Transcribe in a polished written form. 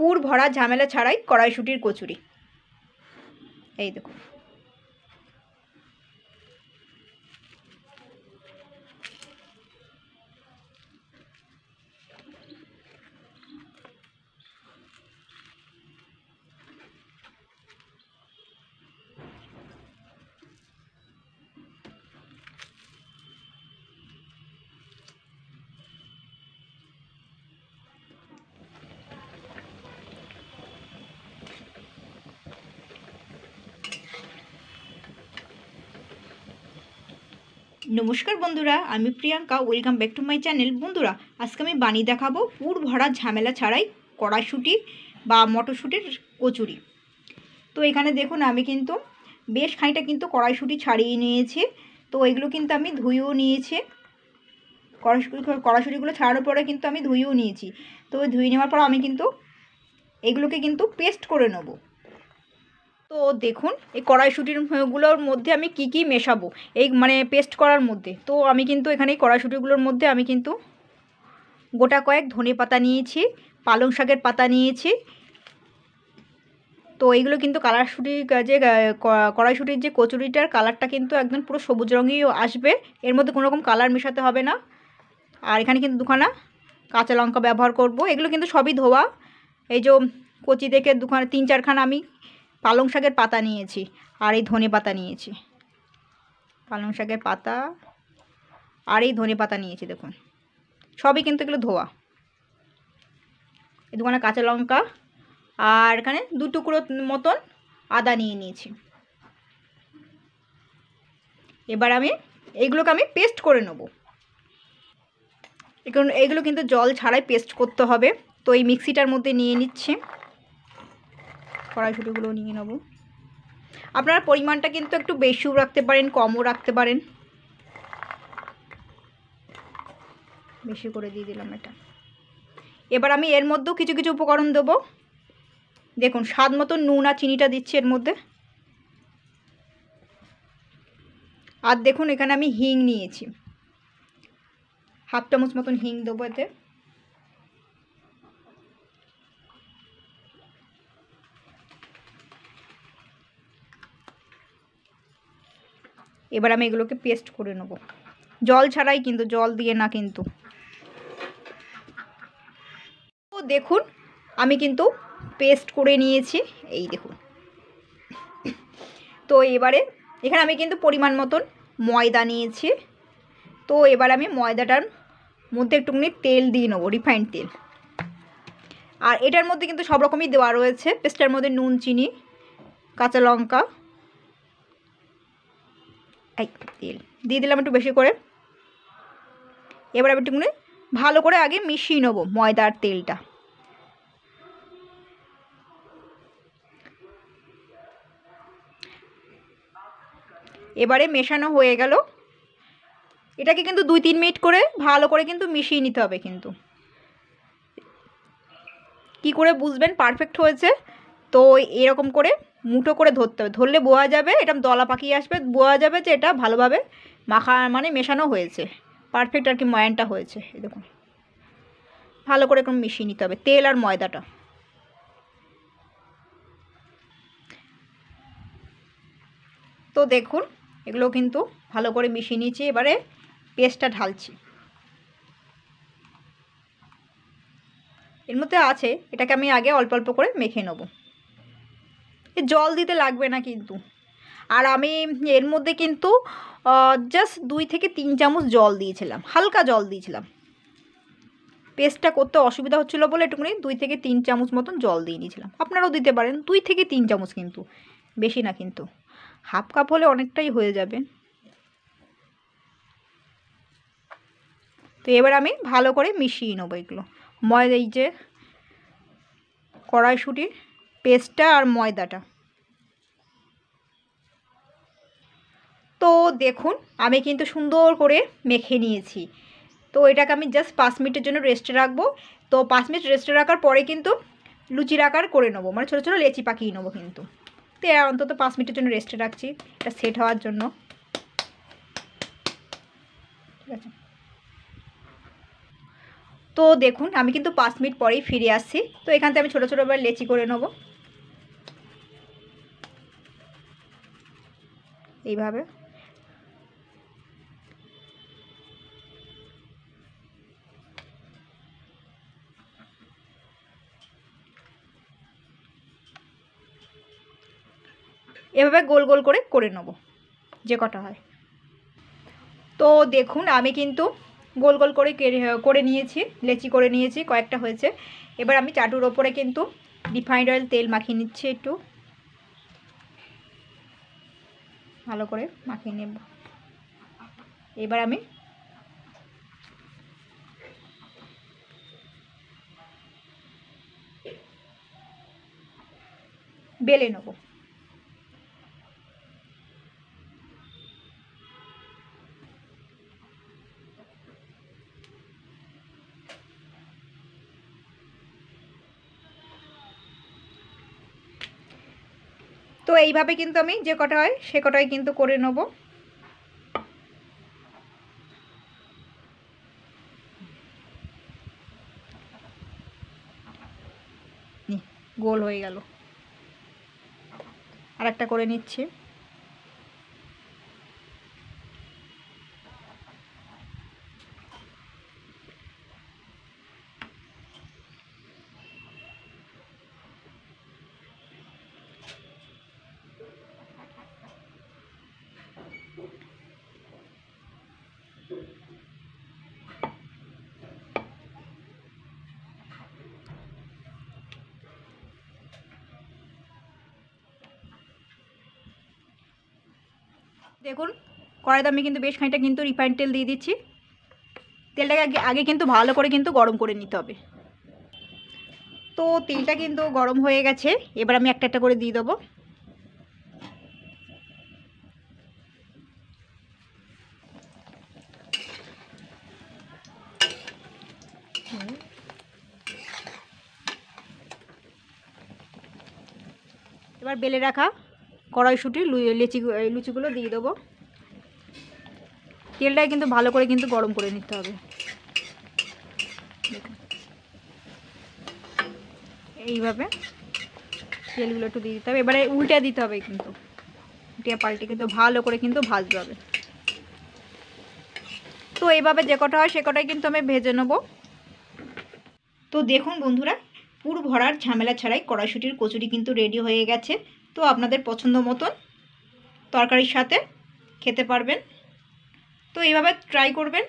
পুর ভরা ঝামেলা ছাড়াই কড়াইশুঁটির কচুরি। এই দেখুন, নমস্কার বন্ধুরা, আমি Priyanka, welcome back to my channel. বন্ধুরা, আজকে আমি বানিয়ে দেখাবো পুর ভরা ঝামেলা ছাড়াই কড়াইশুঁটি বা মটরশুঁটির কচুরি। তো এখানে দেখুন, আমি কিন্তু বেশ খানিকটা কিন্তু কড়াইশুঁটি ছাড়িয়ে নিয়েছি। তো এগুলো কিন্তু আমি ধুয়েও নিয়েছি। কড়াইশুঁটিগুলো ছাড়ানোর পরে কিন্তু আমি ধুয়েও নিয়েছি। তো ধুয়ে নেওয়ার পর আমি কিন্তু এগুলোকে কিন্তু পেস্ট করে নেব। তো দেখুন, এই কড়াইশুঁটিগুলোর মধ্যে আমি কি মেশাবো এই মানে পেস্ট করার মধ্যে। তো আমি কিন্তু এখানে এই কড়াইশুঁটিগুলোর মধ্যে আমি কিন্তু গোটা কয়েক ধনে পাতা নিয়েছি, পালং শাকের পাতা নিয়েছি। তো এইগুলো কিন্তু কড়াইশুঁটির যে কড়াইশুঁটির যে কচুরিটার কালারটা কিন্তু একদম পুরো সবুজ রঙেই আসবে, এর মধ্যে কোনো রকম কালার মেশাতে হবে না। আর এখানে কিন্তু দুখানা কাঁচা লঙ্কা ব্যবহার করব। এগুলো কিন্তু সবই ধোয়া। এই যে কচি থেকে দুখানা 3-4খানা আমি পালং শাকের পাতা নিয়েছি, আর এই ধনে পাতা নিয়েছি। পালং শাকের পাতা আর এই ধনে পাতা নিয়েছি, দেখুন সবই কিন্তু এগুলো ধোয়া। এই দুখানা কাঁচা লঙ্কা আর এখানে 2 টুকরো মতন আদা নিয়ে নিয়েছি। এবার আমি এইগুলোকে আমি পেস্ট করে নেব। এখন এইগুলো কিন্তু জল ছাড়াই পেস্ট করতে হবে। তো এই মিক্সিটার মধ্যে নিয়ে নিচ্ছি, কড়াইশুঁটিগুলো নিয়ে নেব। আপনারা পরিমাণটা কিন্তু একটু বেশিও রাখতে পারেন, কমও রাখতে পারেন। বেশি করে দিয়ে দিলাম এটা। এবার আমি এর মধ্যেও কিছু কিছু উপকরণ দেবো। দেখুন, স্বাদ মতো নুন আর চিনিটা দিচ্ছি এর মধ্যে। আর দেখুন, এখানে আমি হিং নিয়েছি, 1/2 চামচ মতন হিং দেবো এতে। এবার আমি এগুলোকে পেস্ট করে নেব, জল ছাড়াই কিন্তু, জল দিয়ে না কিন্তু। তো দেখুন, আমি কিন্তু পেস্ট করে নিয়েছি, এই দেখুন। তো এবারে এখানে আমি কিন্তু পরিমাণ মতন ময়দা নিয়েছি। তো এবার আমি ময়দাটার মধ্যে একটুখানি তেল দিয়ে নেবো, রিফাইন্ড তেল। আর এটার মধ্যে কিন্তু সব রকমই দেওয়া রয়েছে পেস্টের মধ্যে, নুন, চিনি, কাঁচা লঙ্কা, এই তেল দিয়ে দিলাম একটু বেশি করে। এবার আমি একটুখানি ভালো করে আগে মিশিয়ে নেবো ময়দা আর তেলটা। এবারে মেশানো হয়ে গেল। এটাকে কিন্তু 2-3 মিনিট করে ভালো করে কিন্তু মিশিয়ে নিতে হবে। কিন্তু কি করে বুঝবেন পারফেক্ট হয়েছে? তো এরকম করে মুঠো করে ধরতে হবে, ধরলে বোঝা যাবে, এটা দলা পাকিয়ে আসবে, বোঝা যাবে যে এটা ভালোভাবে মাখা মানে মেশানো হয়েছে, পারফেক্ট আর কি ময়ানটা হয়েছে। এই দেখুন, ভালো করে এরকম মিশিয়ে নিতে হবে তেল আর ময়দাটা। তো দেখুন, এগুলো কিন্তু ভালো করে মিশিয়ে নিয়েছি। এবারে পেস্টটা ঢালছি। এর মধ্যে আছে, এটাকে আমি আগে অল্প অল্প করে মেখে নেব। জল দিতে লাগবে না কিন্তু। আর আমি এর মধ্যে কিন্তু জাস্ট 2 থেকে 3 চামচ জল দিয়েছিলাম, হালকা জল দিয়েছিলাম। পেস্টটা করতে অসুবিধা হচ্ছিলো বলে একটুখানি 2 থেকে 3 চামচ মতন জল দিয়ে নিয়েছিলাম। আপনারাও দিতে পারেন 2 থেকে 3 চামচ, কিন্তু বেশি না, কিন্তু 1/2 কাপ হলে অনেকটাই হয়ে যাবে। তো এবার আমি ভালো করে মিশিয়ে নেবো এগুলো, ময়দা, এই যে কড়াইশুঁটির পেস্টটা আর ময়দাটা। তো দেখুন, আমি কিন্তু সুন্দর করে মেখে নিয়েছি। তো এটাকে আমি জাস্ট 5 মিনিটের জন্য রেস্টে রাখবো। তো 5 মিনিট রেস্টে রাখার পরে কিন্তু লুচির আকার করে নেবো, মানে ছোটো ছোটো লেচি পাকিয়ে নেবো কিন্তু। তো অন্তত 5 মিনিটের জন্য রেস্টে রাখছি, এটা সেট হওয়ার জন্য। ঠিক আছে, তো দেখুন আমি কিন্তু 5 মিনিট পরেই ফিরে আসছি। তো এখান থেকে আমি ছোটো ছোটো এবার লেচি করে নেব এইভাবে। এভাবে গোল গোল করে নেব যে কটা হয়। তো দেখুন আমি কিন্তু গোল গোল করে নিয়েছি, লেচি করে নিয়েছি, কয়েকটা হয়েছে। এবার আমি চাটুর ওপরে কিন্তু রিফাইন্ড অয়েল তেল মাখিয়ে নিচ্ছি, একটু ভালো করে মাখিয়ে নেব। এবার আমি বেলে নেব। তো এইভাবে কিন্তু আমি যে কটা হয় সে কটাই কিন্তু করে নেব। গোল হয়ে গেল, আর একটা করে নিচ্ছি। দেখুন কড়াইতে আমি কিন্তু বেশ খানিকটা কিন্তু রিফাইন্ড তেল দিয়ে দিচ্ছি। তেলটাকে আগে কিন্তু ভালো করে কিন্তু গরম করে নিতে হবে। তো তেলটা কিন্তু গরম হয়ে গেছে, এবার আমি একটা একটা করে দিয়ে দেবো। এবার বেলে রাখা কড়াইশুঁটি লুচিগুলো দিয়ে দেবো। তেলটাই কিন্তু ভালো করে কিন্তু গরম করে নিতে হবে। এইভাবে তেলগুলো একটু দিয়ে দিতে হবে। এবারে উল্টে দিতে হবে, কিন্তু উল্টে পাল্টে কিন্তু ভালো করে কিন্তু ভাজতে হবে। তো এইভাবে যে কটা হয় সে কটাই কিন্তু আমি ভেজে নেব। তো দেখুন বন্ধুরা, পুর ভরার ঝামেলা ছাড়াই কড়াইশুঁটির কচুরি কিন্তু রেডি হয়ে গেছে। তো আপনাদের পছন্দ মতন তরকারির সাথে খেতে পারবেন। তো এইভাবে ট্রাই করবেন।